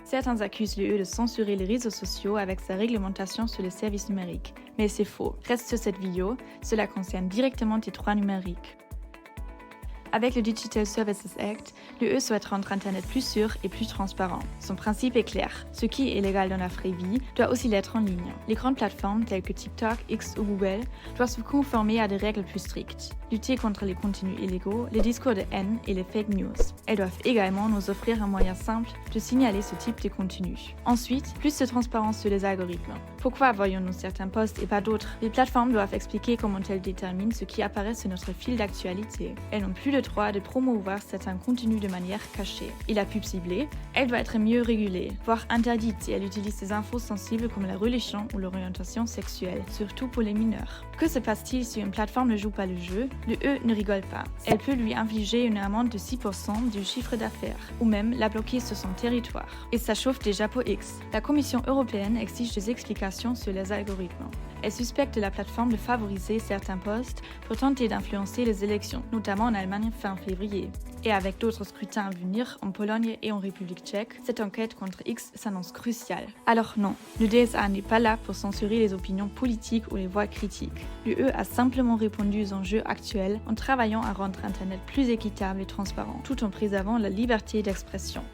Certains accusent l'UE de censurer les réseaux sociaux avec sa réglementation sur les services numériques. Mais c'est faux. Reste sur cette vidéo, cela concerne directement tes droits numériques. Avec le Digital Services Act, l'UE souhaite rendre Internet plus sûr et plus transparent. Son principe est clair. Ce qui est illégal dans la vraie vie doit aussi l'être en ligne. Les grandes plateformes telles que TikTok, X ou Google doivent se conformer à des règles plus strictes. Lutter contre les contenus illégaux, les discours de haine et les fake news. Elles doivent également nous offrir un moyen simple de signaler ce type de contenu. Ensuite, plus de transparence sur les algorithmes. Pourquoi voyons-nous certains posts et pas d'autres? Les plateformes doivent expliquer comment elles déterminent ce qui apparaît sur notre fil d'actualité. Elles n'ont plus le droit de promouvoir certains contenus de manière cachée. Et la pub ciblée, elle doit être mieux régulée, voire interdite si elle utilise des infos sensibles comme la religion ou l'orientation sexuelle, surtout pour les mineurs. Que se passe-t-il si une plateforme ne joue pas le jeu? L'UE ne rigole pas. Elle peut lui infliger une amende de 6% du chiffre d'affaires, ou même la bloquer sur son territoire. Et ça chauffe déjà pour X. La Commission européenne exige des explications sur les algorithmes. Elle suspecte la plateforme de favoriser certains posts pour tenter d'influencer les élections, notamment en Allemagne fin février. Et avec d'autres scrutins à venir en Pologne et en République tchèque, cette enquête contre X s'annonce cruciale. Alors non, le DSA n'est pas là pour censurer les opinions politiques ou les voix critiques. L'UE a simplement répondu aux enjeux actuels en travaillant à rendre Internet plus équitable et transparent, tout en préservant la liberté d'expression.